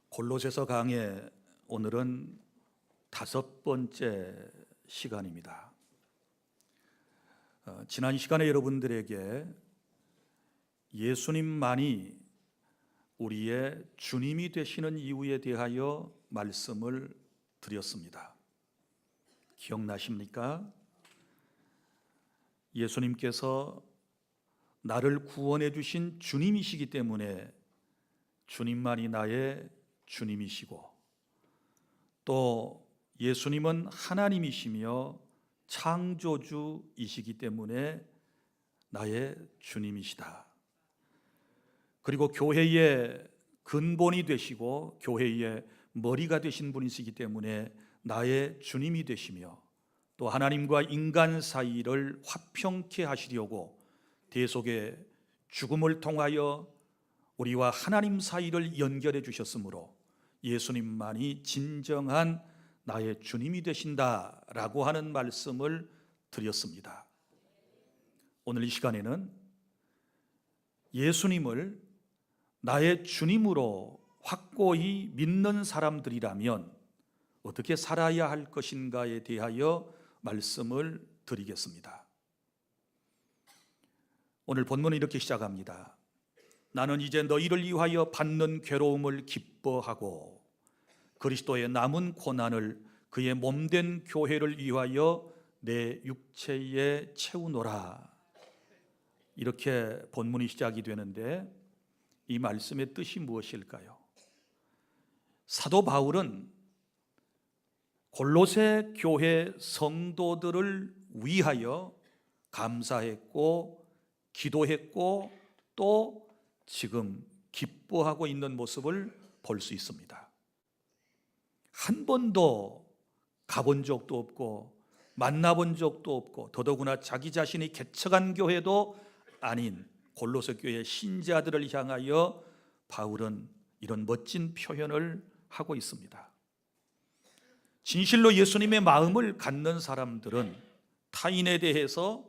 골로새서 강의 오늘은 5번째 시간입니다. 지난 시간에 여러분들에게 예수님만이 우리의 주님이 되시는 이유에 대하여 말씀을 드렸습니다. 기억나십니까? 예수님께서 나를 구원해 주신 주님이시기 때문에 주님만이 나의 주님이시고, 또 예수님은 하나님이시며 창조주이시기 때문에 나의 주님이시다. 그리고 교회의 근본이 되시고 교회의 머리가 되신 분이시기 때문에 나의 주님이 되시며, 또 하나님과 인간 사이를 화평케 하시려고 대속의 죽음을 통하여 우리와 하나님 사이를 연결해 주셨으므로 예수님만이 진정한 나의 주님이 되신다라고 하는 말씀을 드렸습니다. 오늘 이 시간에는 예수님을 나의 주님으로 확고히 믿는 사람들이라면 어떻게 살아야 할 것인가에 대하여 말씀을 드리겠습니다. 오늘 본문은 이렇게 시작합니다. 나는 이제 너희를 위하여 받는 괴로움을 기뻐하고 그리스도의 남은 고난을 그의 몸된 교회를 위하여 내 육체에 채우노라. 이렇게 본문이 시작이 되는데 이 말씀의 뜻이 무엇일까요? 사도 바울은 골로새 교회 성도들을 위하여 감사했고 기도했고 또 지금 기뻐하고 있는 모습을 볼 수 있습니다. 한 번도 가본 적도 없고 만나본 적도 없고 더더구나 자기 자신이 개척한 교회도 아닌 골로새 교회 신자들을 향하여 바울은 이런 멋진 표현을 하고 있습니다. 진실로 예수님의 마음을 갖는 사람들은 타인에 대해서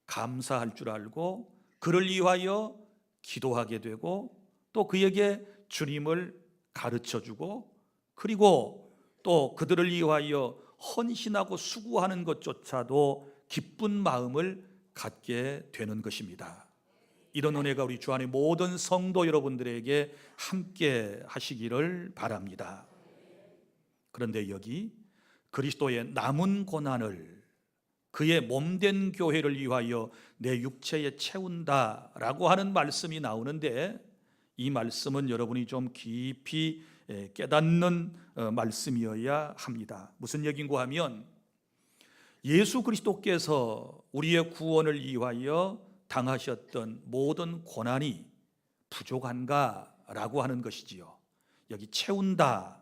감사할 줄 알고 그를 위하여 기도하게 되고 또 그에게 주님을 가르쳐주고 그리고 또 그들을 위하여 헌신하고 수고하는 것조차도 기쁜 마음을 갖게 되는 것입니다. 이런 은혜가 우리 주 안의 모든 성도 여러분들에게 함께 하시기를 바랍니다. 그런데 여기 그리스도의 남은 고난을 그의 몸된 교회를 위하여 내 육체에 채운다라고 하는 말씀이 나오는데 이 말씀은 여러분이 좀 깊이 깨닫는 말씀이어야 합니다. 무슨 얘기인가 하면 예수 그리스도께서 우리의 구원을 위하여 당하셨던 모든 고난이 부족한가라고 하는 것이지요. 여기 채운다,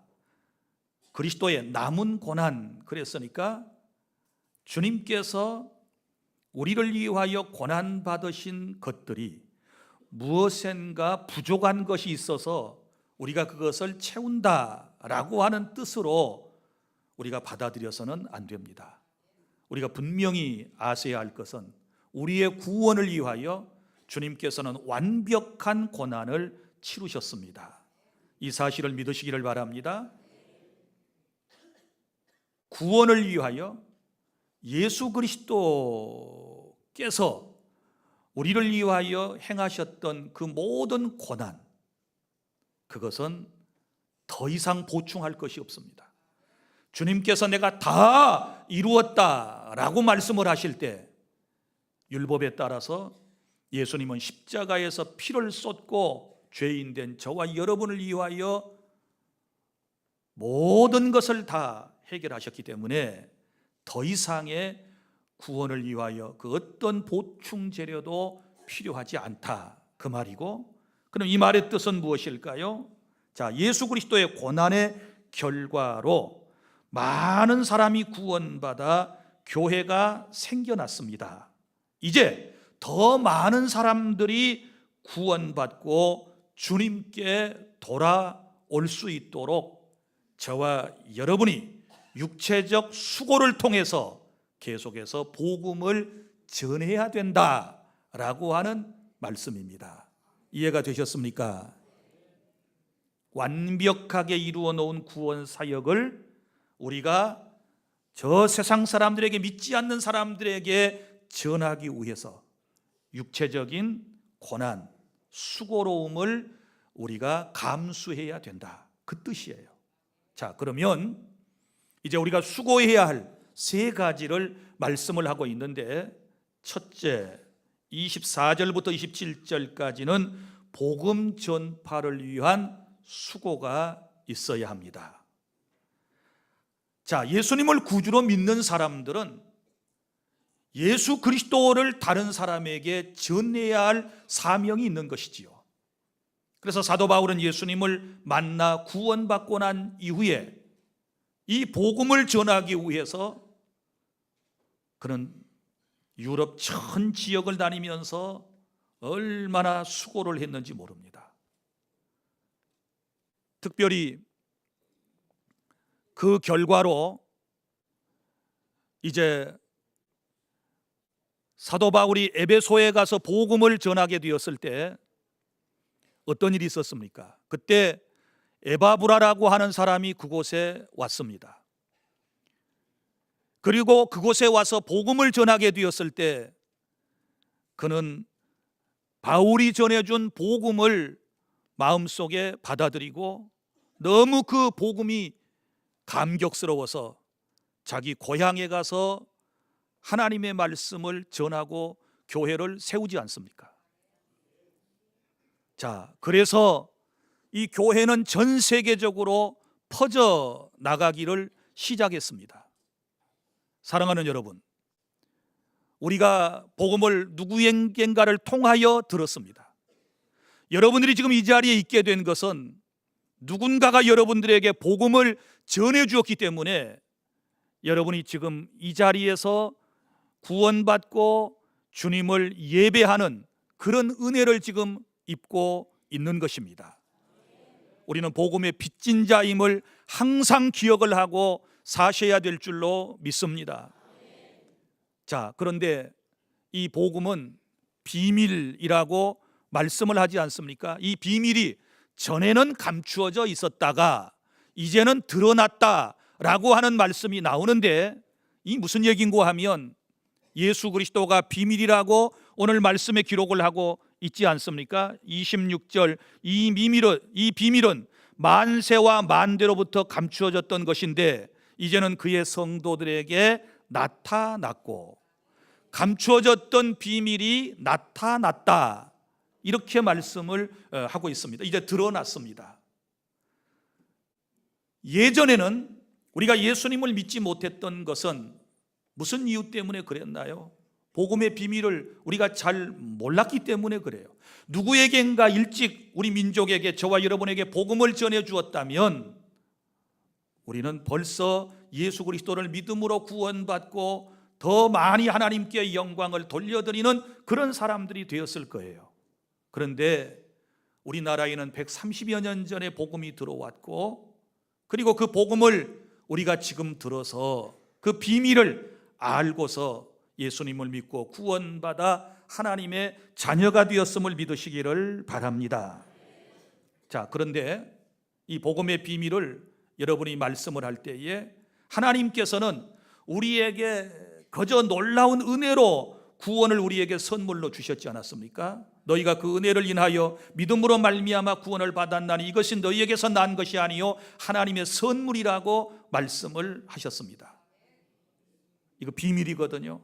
그리스도의 남은 고난 그랬으니까 주님께서 우리를 위하여 고난 받으신 것들이 무엇인가 부족한 것이 있어서 우리가 그것을 채운다라고 하는 뜻으로 우리가 받아들여서는 안 됩니다. 우리가 분명히 아셔야 할 것은 우리의 구원을 위하여 주님께서는 완벽한 고난을 치르셨습니다. 이 사실을 믿으시기를 바랍니다. 구원을 위하여 예수 그리스도께서 우리를 위하여 행하셨던 그 모든 고난, 그것은 더 이상 보충할 것이 없습니다. 주님께서 내가 다 이루었다라고 말씀을 하실 때 율법에 따라서 예수님은 십자가에서 피를 쏟고 죄인된 저와 여러분을 위하여 모든 것을 다 해결하셨기 때문에 더 이상의 구원을 위하여 그 어떤 보충 재료도 필요하지 않다 그 말이고, 그럼 이 말의 뜻은 무엇일까요? 자, 예수 그리스도의 고난의 결과로 많은 사람이 구원받아 교회가 생겨났습니다. 이제 더 많은 사람들이 구원받고 주님께 돌아올 수 있도록 저와 여러분이 육체적 수고를 통해서 계속해서 복음을 전해야 된다라고 하는 말씀입니다. 이해가 되셨습니까? 완벽하게 이루어 놓은 구원 사역을 우리가 저 세상 사람들에게, 믿지 않는 사람들에게 전하기 위해서 육체적인 고난, 수고로움을 우리가 감수해야 된다, 그 뜻이에요. 자, 그러면 이제 우리가 수고해야 할 세 가지를 말씀을 하고 있는데, 첫째, 24절부터 27절까지는 복음 전파를 위한 수고가 있어야 합니다. 자, 예수님을 구주로 믿는 사람들은 예수 그리스도를 다른 사람에게 전해야 할 사명이 있는 것이지요. 그래서 사도 바울은 예수님을 만나 구원받고 난 이후에 이 복음을 전하기 위해서 그는 유럽 전 지역을 다니면서 얼마나 수고를 했는지 모릅니다. 특별히 그 결과로 이제 사도 바울이 에베소에 가서 복음을 전하게 되었을 때 어떤 일이 있었습니까? 그때 에바브라라고 하는 사람이 그곳에 왔습니다. 그리고 그곳에 와서 복음을 전하게 되었을 때 그는 바울이 전해준 복음을 마음속에 받아들이고 너무 그 복음이 감격스러워서 자기 고향에 가서 하나님의 말씀을 전하고 교회를 세우지 않습니까? 자, 그래서 이 교회는 전 세계적으로 퍼져 나가기를 시작했습니다. 사랑하는 여러분, 우리가 복음을 누구에겐가를 통하여 들었습니다. 여러분들이 지금 이 자리에 있게 된 것은 누군가가 여러분들에게 복음을 전해 주었기 때문에 여러분이 지금 이 자리에서 구원받고 주님을 예배하는 그런 은혜를 지금 입고 있는 것입니다. 우리는 복음의 빚진 자임을 항상 기억을 하고 사셔야 될 줄로 믿습니다. 자, 그런데 이 복음은 비밀이라고 말씀을 하지 않습니까? 이 비밀이 전에는 감추어져 있었다가 이제는 드러났다라고 하는 말씀이 나오는데, 이 무슨 얘기인고 하면 예수 그리스도가 비밀이라고 오늘 말씀에 기록을 하고 있지 않습니까? 26절, 이 비밀은 만세와 만대로부터 감추어졌던 것인데 이제는 그의 성도들에게 나타났고, 감추어졌던 비밀이 나타났다, 이렇게 말씀을 하고 있습니다. 이제 드러났습니다. 예전에는 우리가 예수님을 믿지 못했던 것은 무슨 이유 때문에 그랬나요? 복음의 비밀을 우리가 잘 몰랐기 때문에 그래요. 누구에겐가 일찍 우리 민족에게, 저와 여러분에게 복음을 전해 주었다면 우리는 벌써 예수 그리스도를 믿음으로 구원받고 더 많이 하나님께 영광을 돌려드리는 그런 사람들이 되었을 거예요. 그런데 우리나라에는 130여 년 전에 복음이 들어왔고, 그리고 그 복음을 우리가 지금 들어서 그 비밀을 알고서 예수님을 믿고 구원받아 하나님의 자녀가 되었음을 믿으시기를 바랍니다. 자, 그런데 이 복음의 비밀을 여러분이 말씀을 할 때에 하나님께서는 우리에게 그저 놀라운 은혜로 구원을 우리에게 선물로 주셨지 않았습니까? 너희가 그 은혜를 인하여 믿음으로 말미암아 구원을 받았나니 이것이 너희에게서 난 것이 아니요 하나님의 선물이라고 말씀을 하셨습니다. 이거 비밀이거든요.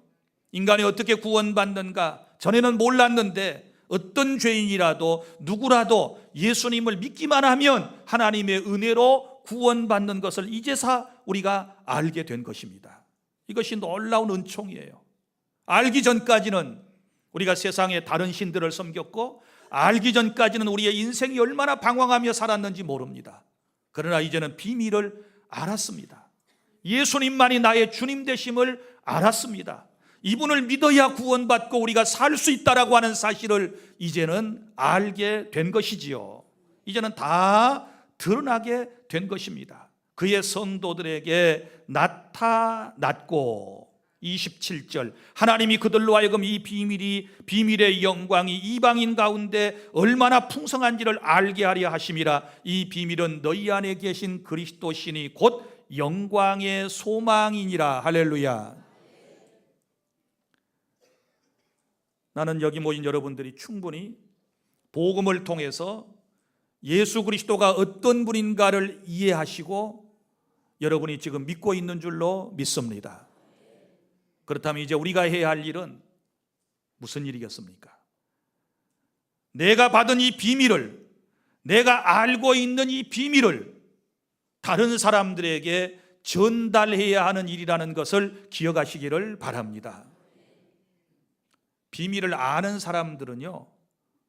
인간이 어떻게 구원받는가 전에는 몰랐는데, 어떤 죄인이라도 누구라도 예수님을 믿기만 하면 하나님의 은혜로 구원받는 것을 이제서 우리가 알게 된 것입니다. 이것이 놀라운 은총이에요. 알기 전까지는 우리가 세상에 다른 신들을 섬겼고, 알기 전까지는 우리의 인생이 얼마나 방황하며 살았는지 모릅니다. 그러나 이제는 비밀을 알았습니다. 예수님만이 나의 주님 되심을 알았습니다. 이분을 믿어야 구원받고 우리가 살 수 있다라고 하는 사실을 이제는 알게 된 것이지요. 이제는 다 드러나게 된 것입니다. 그의 성도들에게 나타났고, 27절 하나님이 그들로 하여금 이 비밀의 영광이 이방인 가운데 얼마나 풍성한지를 알게 하려 하심이라. 이 비밀은 너희 안에 계신 그리스도 신이 곧 영광의 소망이니라. 할렐루야. 나는 여기 모인 여러분들이 충분히 복음을 통해서 예수 그리스도가 어떤 분인가를 이해하시고 여러분이 지금 믿고 있는 줄로 믿습니다. 그렇다면 이제 우리가 해야 할 일은 무슨 일이겠습니까? 내가 받은 이 비밀을, 내가 알고 있는 이 비밀을 다른 사람들에게 전달해야 하는 일이라는 것을 기억하시기를 바랍니다. 비밀을 아는 사람들은요,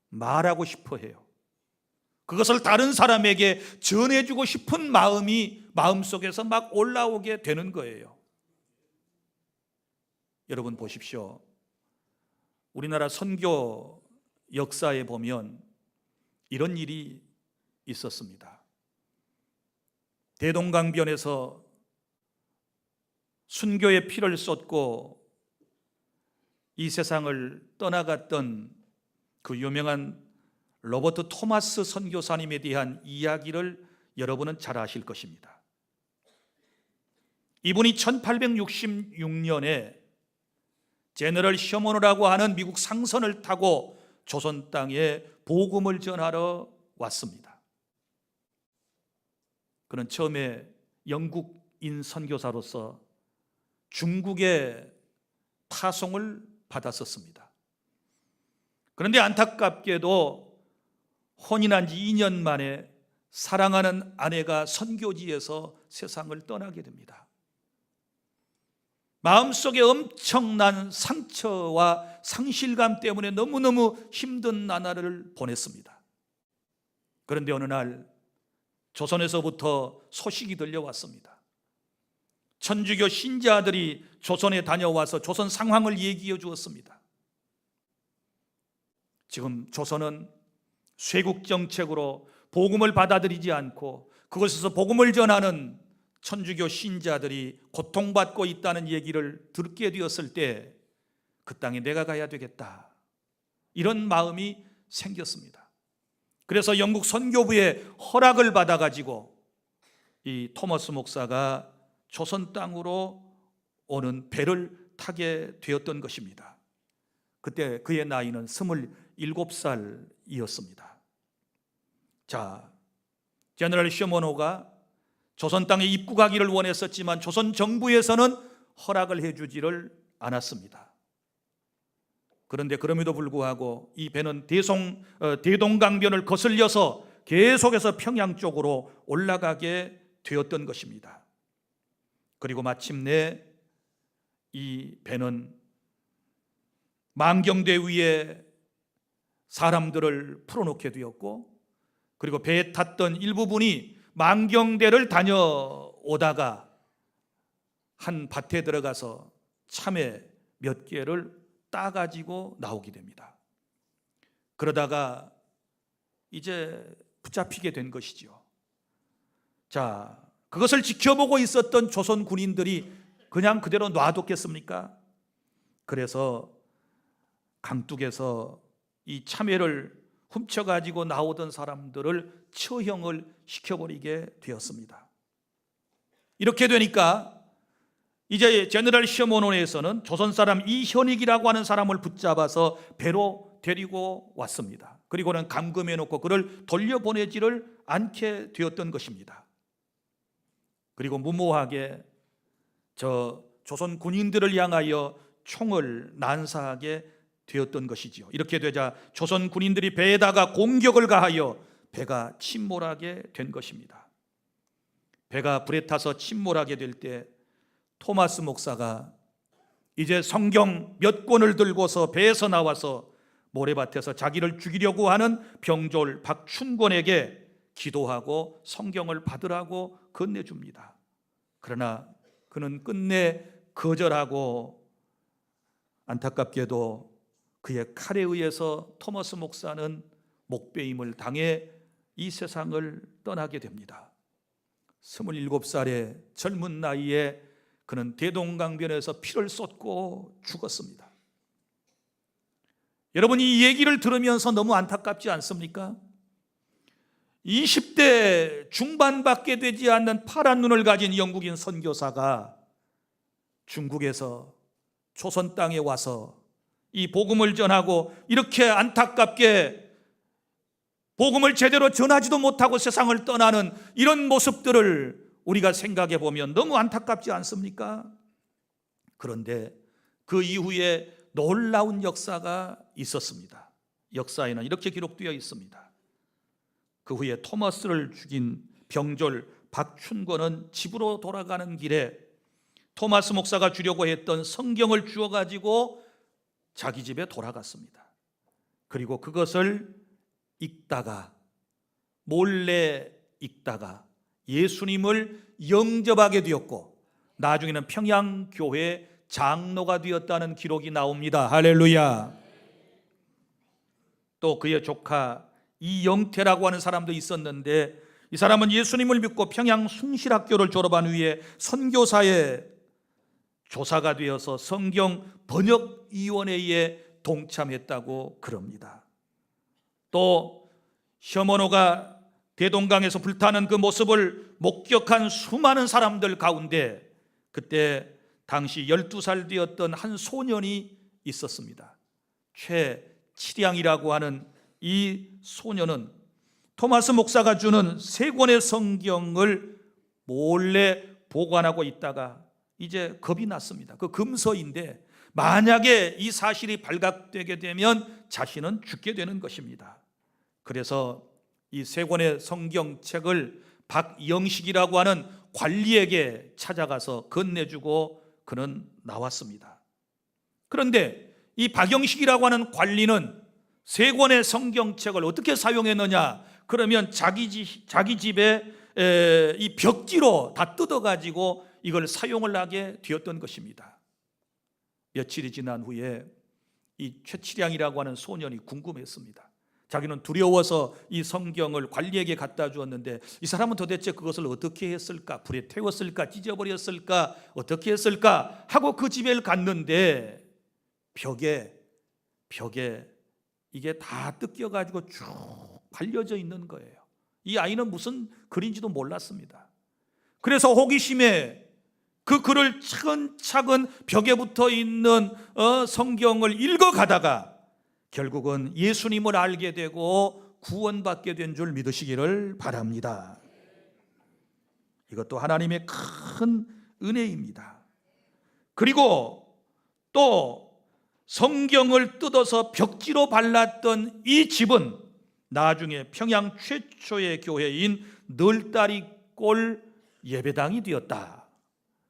말하고 싶어 해요. 그것을 다른 사람에게 전해주고 싶은 마음이 마음속에서 막 올라오게 되는 거예요. 여러분 보십시오. 우리나라 선교 역사에 보면 이런 일이 있었습니다. 대동강변에서 순교의 피를 쏟고 이 세상을 떠나갔던 그 유명한 로버트 토마스 선교사님에 대한 이야기를 여러분은 잘 아실 것입니다. 이분이 1866년에 제너럴 셔먼이라고 하는 미국 상선을 타고 조선 땅에 복음을 전하러 왔습니다. 그는 처음에 영국인 선교사로서 중국의 파송을 받았었습니다. 그런데 안타깝게도 혼인한 지 2년 만에 사랑하는 아내가 선교지에서 세상을 떠나게 됩니다. 마음속에 엄청난 상처와 상실감 때문에 너무너무 힘든 나날을 보냈습니다. 그런데 어느 날 조선에서부터 소식이 들려왔습니다. 천주교 신자들이 조선에 다녀와서 조선 상황을 얘기해 주었습니다. 지금 조선은 쇄국 정책으로 복음을 받아들이지 않고 그곳에서 복음을 전하는 천주교 신자들이 고통받고 있다는 얘기를 듣게 되었을 때 그 땅에 내가 가야 되겠다, 이런 마음이 생겼습니다. 그래서 영국 선교부의 허락을 받아가지고 이 토머스 목사가 조선 땅으로 오는 배를 타게 되었던 것입니다. 그때 그의 나이는 27살이었습니다. 자, 제너럴 셔먼호가 조선 땅에 입국하기를 원했었지만 조선 정부에서는 허락을 해주지를 않았습니다. 그런데 그럼에도 불구하고 이 배는 대동강변을 거슬려서 계속해서 평양 쪽으로 올라가게 되었던 것입니다. 그리고 마침내 이 배는 망경대 위에 사람들을 풀어놓게 되었고, 그리고 배에 탔던 일부분이 망경대를 다녀오다가 한 밭에 들어가서 참외 몇 개를 따가지고 나오게 됩니다. 그러다가 이제 붙잡히게 된 것이죠. 자, 그것을 지켜보고 있었던 조선 군인들이 그냥 그대로 놔뒀겠습니까? 그래서 강둑에서 이 참외를 훔쳐가지고 나오던 사람들을 처형을 시켜버리게 되었습니다. 이렇게 되니까 이제 제너럴 셔먼호에서는 조선 사람 이현익이라고 하는 사람을 붙잡아서 배로 데리고 왔습니다. 그리고는 감금해 놓고 그를 돌려보내지를 않게 되었던 것입니다. 그리고 무모하게 저 조선 군인들을 향하여 총을 난사하게 되었던 것이지요. 이렇게 되자 조선 군인들이 배에다가 공격을 가하여 배가 침몰하게 된 것입니다. 배가 불에 타서 침몰하게 될 때 토마스 목사가 이제 성경 몇 권을 들고서 배에서 나와서 모래밭에서 자기를 죽이려고 하는 병졸 박춘권에게 기도하고 성경을 받으라고 건네줍니다. 그러나 그는 끝내 거절하고 안타깝게도 그의 칼에 의해서 토마스 목사는 목베임을 당해 이 세상을 떠나게 됩니다. 27살의 젊은 나이에 그는 대동강변에서 피를 쏟고 죽었습니다. 여러분, 이 얘기를 들으면서 너무 안타깝지 않습니까? 20대 중반밖에 되지 않는 파란 눈을 가진 영국인 선교사가 중국에서 조선 땅에 와서 이 복음을 전하고 이렇게 안타깝게 복음을 제대로 전하지도 못하고 세상을 떠나는 이런 모습들을 우리가 생각해 보면 너무 안타깝지 않습니까? 그런데 그 이후에 놀라운 역사가 있었습니다. 역사에는 이렇게 기록되어 있습니다. 그 후에 토마스를 죽인 병졸 박춘권은 집으로 돌아가는 길에 토마스 목사가 주려고 했던 성경을 주워가지고 자기 집에 돌아갔습니다. 그리고 그것을 읽다가, 몰래 읽다가 예수님을 영접하게 되었고 나중에는 평양교회 장로가 되었다는 기록이 나옵니다. 할렐루야. 또 그의 조카 이영태라고 하는 사람도 있었는데, 이 사람은 예수님을 믿고 평양 숭실학교를 졸업한 후에 선교사의 조사가 되어서 성경 번역위원회에 동참했다고 그럽니다. 또 셔먼호가 대동강에서 불타는 그 모습을 목격한 수많은 사람들 가운데 그때 당시 12살 되었던 한 소년이 있었습니다. 최치량이라고 하는 이 소년은 토마스 목사가 주는 3권의 성경을 몰래 보관하고 있다가 이제 겁이 났습니다. 그 금서인데 만약에 이 사실이 발각되게 되면 자신은 죽게 되는 것입니다. 그래서 이 3권의 성경책을 박영식이라고 하는 관리에게 찾아가서 건네주고 그는 나왔습니다. 그런데 이 박영식이라고 하는 관리는 3권의 성경책을 어떻게 사용했느냐? 그러면 자기 집에 이 벽지로 다 뜯어가지고 이걸 사용을 하게 되었던 것입니다. 며칠이 지난 후에 이 최치량이라고 하는 소년이 궁금했습니다. 자기는 두려워서 이 성경을 관리에게 갖다 주었는데 이 사람은 도대체 그것을 어떻게 했을까? 불에 태웠을까? 찢어버렸을까? 어떻게 했을까? 하고 그 집에 갔는데 벽에 이게 다 뜯겨가지고 쭉 발려져 있는 거예요. 이 아이는 무슨 글인지도 몰랐습니다. 그래서 호기심에 그 글을 차근차근 벽에 붙어 있는 성경을 읽어가다가 결국은 예수님을 알게 되고 구원받게 된 줄 믿으시기를 바랍니다. 이것도 하나님의 큰 은혜입니다. 그리고 또 성경을 뜯어서 벽지로 발랐던 이 집은 나중에 평양 최초의 교회인 널다리골 예배당이 되었다.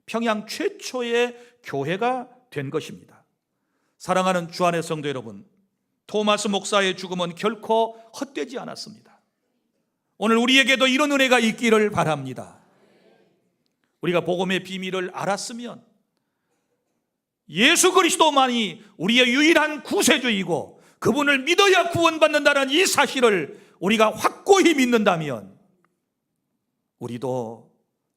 평양 최초의 교회가 된 것입니다. 사랑하는 주안의 성도 여러분, 토마스 목사의 죽음은 결코 헛되지 않았습니다. 오늘 우리에게도 이런 은혜가 있기를 바랍니다. 우리가 복음의 비밀을 알았으면 예수 그리스도만이 우리의 유일한 구세주이고 그분을 믿어야 구원받는다는 이 사실을 우리가 확고히 믿는다면 우리도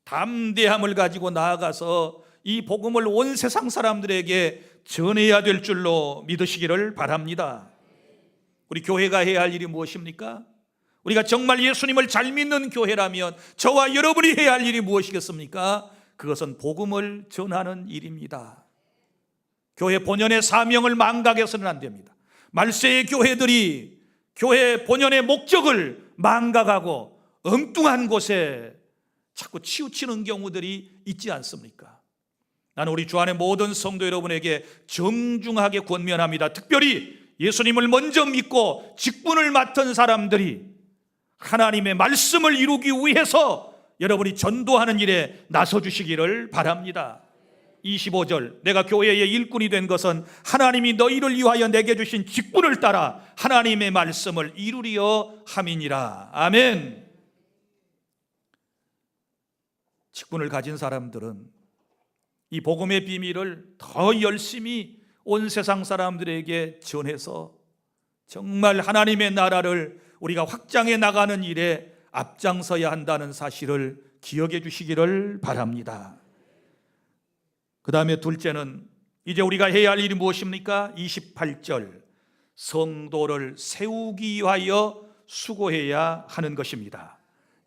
담대함을 가지고 나아가서 이 복음을 온 세상 사람들에게 전해야 될 줄로 믿으시기를 바랍니다. 우리 교회가 해야 할 일이 무엇입니까? 우리가 정말 예수님을 잘 믿는 교회라면 저와 여러분이 해야 할 일이 무엇이겠습니까? 그것은 복음을 전하는 일입니다. 교회 본연의 사명을 망각해서는 안 됩니다. 말세의 교회들이 교회 본연의 목적을 망각하고 엉뚱한 곳에 자꾸 치우치는 경우들이 있지 않습니까? 나는 우리 주 안의 모든 성도 여러분에게 정중하게 권면합니다. 특별히 예수님을 먼저 믿고 직분을 맡은 사람들이 하나님의 말씀을 이루기 위해서 여러분이 전도하는 일에 나서주시기를 바랍니다. 25절, 내가 교회의 일꾼이 된 것은 하나님이 너희를 위하여 내게 주신 직분을 따라 하나님의 말씀을 이루려 함이니라. 아멘. 직분을 가진 사람들은 이 복음의 비밀을 더 열심히 온 세상 사람들에게 전해서 정말 하나님의 나라를 우리가 확장해 나가는 일에 앞장서야 한다는 사실을 기억해 주시기를 바랍니다. 그 다음에 둘째는 이제 우리가 해야 할 일이 무엇입니까? 28절, 성도를 세우기 위하여 수고해야 하는 것입니다.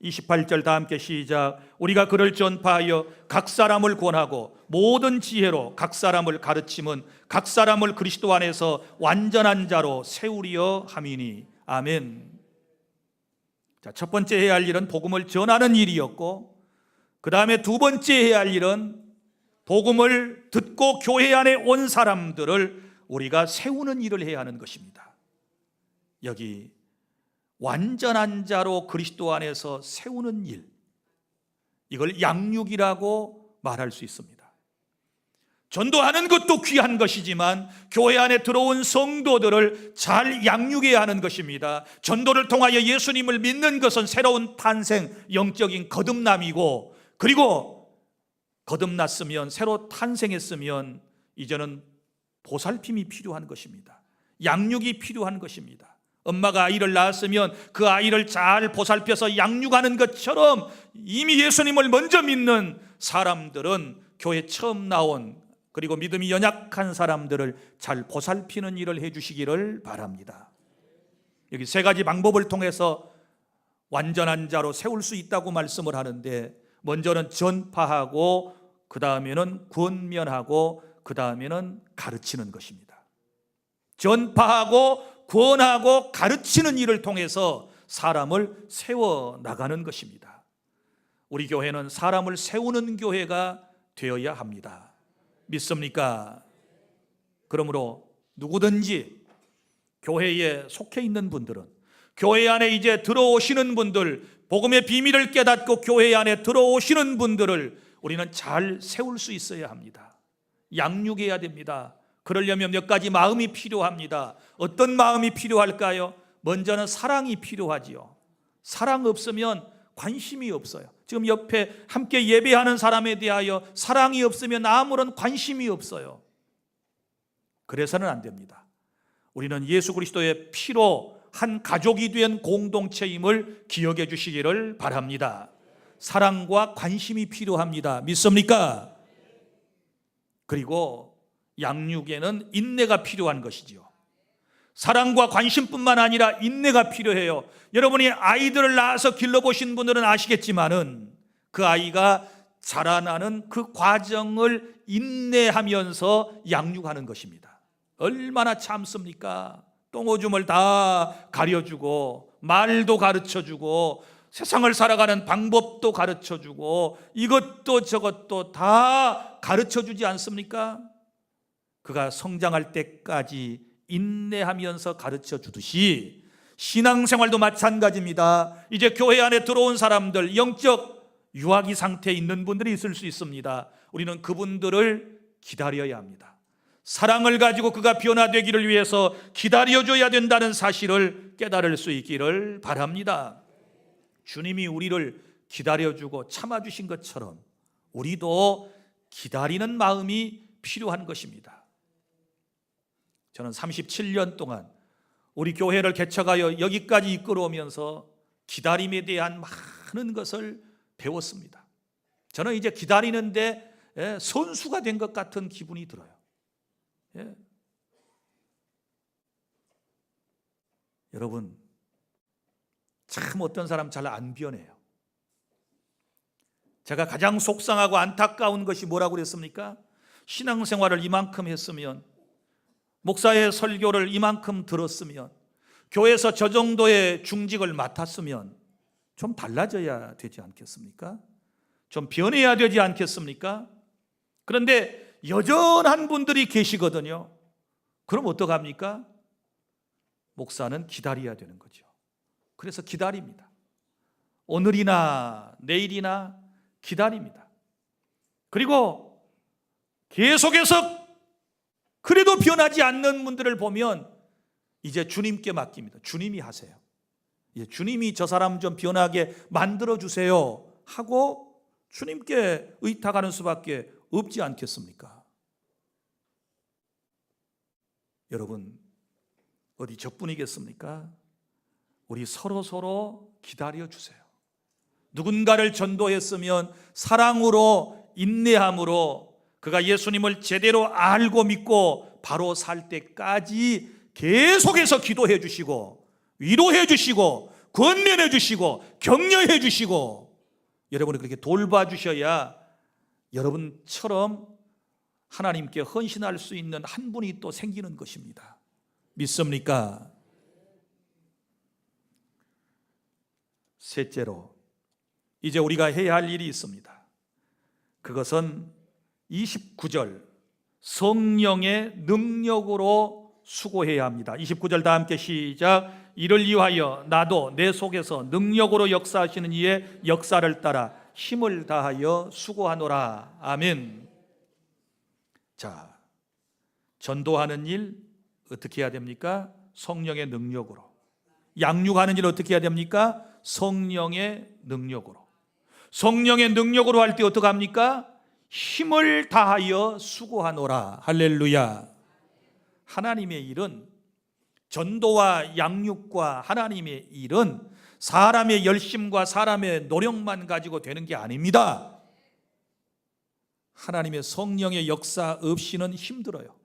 28절 다 함께 시작. 우리가 그를 전파하여 각 사람을 권하고 모든 지혜로 각 사람을 가르침은 각 사람을 그리스도 안에서 완전한 자로 세우려 함이니. 아멘. 자, 첫 번째 해야 할 일은 복음을 전하는 일이었고, 그 다음에 두 번째 해야 할 일은 복음을 듣고 교회 안에 온 사람들을 우리가 세우는 일을 해야 하는 것입니다. 여기 완전한 자로 그리스도 안에서 세우는 일, 이걸 양육이라고 말할 수 있습니다. 전도하는 것도 귀한 것이지만 교회 안에 들어온 성도들을 잘 양육해야 하는 것입니다. 전도를 통하여 예수님을 믿는 것은 새로운 탄생, 영적인 거듭남이고, 그리고 거듭났으면, 새로 탄생했으면 이제는 보살핌이 필요한 것입니다. 양육이 필요한 것입니다. 엄마가 아이를 낳았으면 그 아이를 잘 보살펴서 양육하는 것처럼 이미 예수님을 먼저 믿는 사람들은 교회 처음 나온, 그리고 믿음이 연약한 사람들을 잘 보살피는 일을 해주시기를 바랍니다. 여기 세 가지 방법을 통해서 완전한 자로 세울 수 있다고 말씀을 하는데, 먼저는 전파하고, 그 다음에는 권면하고, 그 다음에는 가르치는 것입니다. 전파하고 권하고 가르치는 일을 통해서 사람을 세워나가는 것입니다. 우리 교회는 사람을 세우는 교회가 되어야 합니다. 믿습니까? 그러므로 누구든지 교회에 속해 있는 분들은, 교회 안에 이제 들어오시는 분들, 복음의 비밀을 깨닫고 교회 안에 들어오시는 분들을 우리는 잘 세울 수 있어야 합니다. 양육해야 됩니다. 그러려면 몇 가지 마음이 필요합니다. 어떤 마음이 필요할까요? 먼저는 사랑이 필요하지요. 사랑 없으면 관심이 없어요. 지금 옆에 함께 예배하는 사람에 대하여 사랑이 없으면 아무런 관심이 없어요. 그래서는 안 됩니다. 우리는 예수 그리스도의 피로 한 가족이 된 공동체임을 기억해 주시기를 바랍니다. 사랑과 관심이 필요합니다. 믿습니까? 그리고 양육에는 인내가 필요한 것이지요. 사랑과 관심뿐만 아니라 인내가 필요해요. 여러분이 아이들을 낳아서 길러보신 분들은 아시겠지만은 그 아이가 자라나는 그 과정을 인내하면서 양육하는 것입니다. 얼마나 참습니까? 똥오줌을 다 가려주고, 말도 가르쳐주고, 세상을 살아가는 방법도 가르쳐주고, 이것도 저것도 다 가르쳐주지 않습니까? 그가 성장할 때까지 인내하면서 가르쳐 주듯이 신앙생활도 마찬가지입니다. 이제 교회 안에 들어온 사람들, 영적 유아기 상태에 있는 분들이 있을 수 있습니다. 우리는 그분들을 기다려야 합니다. 사랑을 가지고 그가 변화되기를 위해서 기다려줘야 된다는 사실을 깨달을 수 있기를 바랍니다. 주님이 우리를 기다려주고 참아주신 것처럼 우리도 기다리는 마음이 필요한 것입니다. 저는 37년 동안 우리 교회를 개척하여 여기까지 이끌어오면서 기다림에 대한 많은 것을 배웠습니다. 저는 이제 기다리는데 선수가 된 것 같은 기분이 들어요. 여러분, 참 어떤 사람 잘 안 변해요. 제가 가장 속상하고 안타까운 것이 뭐라고 그랬습니까? 신앙생활을 이만큼 했으면, 목사의 설교를 이만큼 들었으면, 교회에서 저 정도의 중직을 맡았으면 좀 달라져야 되지 않겠습니까? 좀 변해야 되지 않겠습니까? 그런데 여전한 분들이 계시거든요. 그럼 어떡합니까? 목사는 기다려야 되는 거죠. 그래서 기다립니다. 오늘이나 내일이나 기다립니다. 그리고 계속해서 그래도 변하지 않는 분들을 보면 이제 주님께 맡깁니다. 주님이 하세요. 주님이 저 사람 좀 변하게 만들어주세요 하고 주님께 의탁하는 수밖에 없지 않겠습니까? 여러분, 어디 저뿐이겠습니까? 우리 서로 기다려주세요. 누군가를 전도했으면 사랑으로, 인내함으로 그가 예수님을 제대로 알고 믿고 바로 살 때까지 계속해서 기도해 주시고 위로해 주시고 권면해 주시고 격려해 주시고 여러분이 그렇게 돌봐주셔야 여러분처럼 하나님께 헌신할 수 있는 한 분이 또 생기는 것입니다. 믿습니까? 셋째로 이제 우리가 해야 할 일이 있습니다. 그것은 29절 성령의 능력으로 수고해야 합니다. 29절 다 함께 시작. 이를 위하여 나도 내 속에서 능력으로 역사하시는 이의 역사를 따라 힘을 다하여 수고하노라. 아멘. 자, 전도하는 일 어떻게 해야 됩니까? 성령의 능력으로. 양육하는 일 어떻게 해야 됩니까? 성령의 능력으로. 성령의 능력으로 할 때 어떻게 합니까? 힘을 다하여 수고하노라. 할렐루야. 하나님의 일은, 전도와 양육과 하나님의 일은 사람의 열심과 사람의 노력만 가지고 되는 게 아닙니다. 하나님의 성령의 역사 없이는 힘들어요.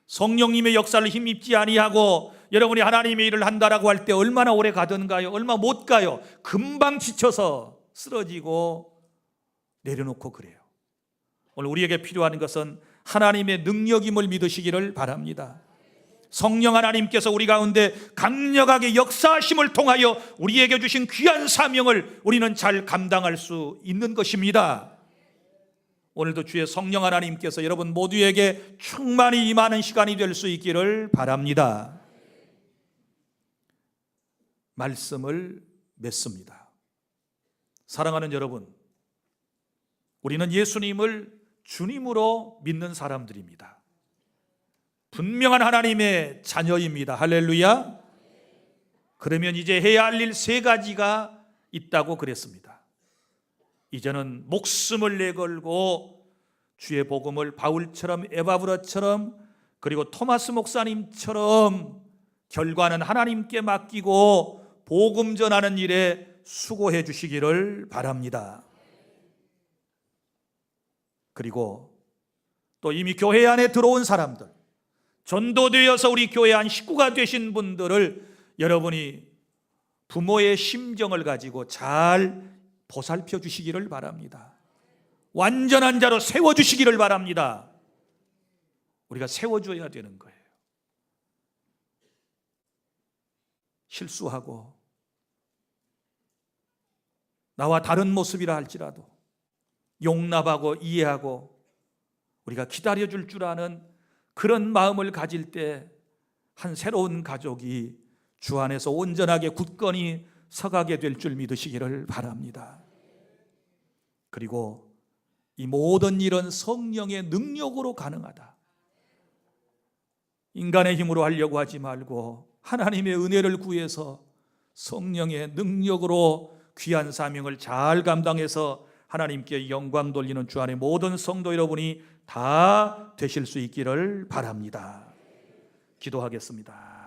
성령님의 역사를 힘입지 아니하고 여러분이 하나님의 일을 한다라고 할 때 얼마나 오래 가던가요? 얼마 못 가요. 금방 지쳐서 쓰러지고 내려놓고 그래요. 오늘 우리에게 필요한 것은 하나님의 능력임을 믿으시기를 바랍니다. 성령 하나님께서 우리 가운데 강력하게 역사하심을 통하여 우리에게 주신 귀한 사명을 우리는 잘 감당할 수 있는 것입니다. 오늘도 주의 성령 하나님께서 여러분 모두에게 충만히 임하는 시간이 될 수 있기를 바랍니다. 말씀을 맺습니다. 사랑하는 여러분, 우리는 예수님을 주님으로 믿는 사람들입니다. 분명한 하나님의 자녀입니다. 할렐루야. 그러면 이제 해야 할 일 3가지가 있다고 그랬습니다. 이제는 목숨을 내걸고 주의 복음을 바울처럼 에바브라처럼 그리고 토마스 목사님처럼 결과는 하나님께 맡기고 복음 전하는 일에 수고해 주시기를 바랍니다. 그리고 또 이미 교회 안에 들어온 사람들, 전도되어서 우리 교회 안 식구가 되신 분들을 여러분이 부모의 심정을 가지고 잘 보살펴 주시기를 바랍니다. 완전한 자로 세워주시기를 바랍니다. 우리가 세워줘야 되는 거예요. 실수하고 나와 다른 모습이라 할지라도 용납하고 이해하고 우리가 기다려줄 줄 아는 그런 마음을 가질 때 한 새로운 가족이 주 안에서 온전하게 굳건히 서가게 될 줄 믿으시기를 바랍니다. 그리고 이 모든 일은 성령의 능력으로 가능하다. 인간의 힘으로 하려고 하지 말고 하나님의 은혜를 구해서 성령의 능력으로 귀한 사명을 잘 감당해서 하나님께 영광 돌리는 주 안의 모든 성도 여러분이 다 되실 수 있기를 바랍니다. 기도하겠습니다.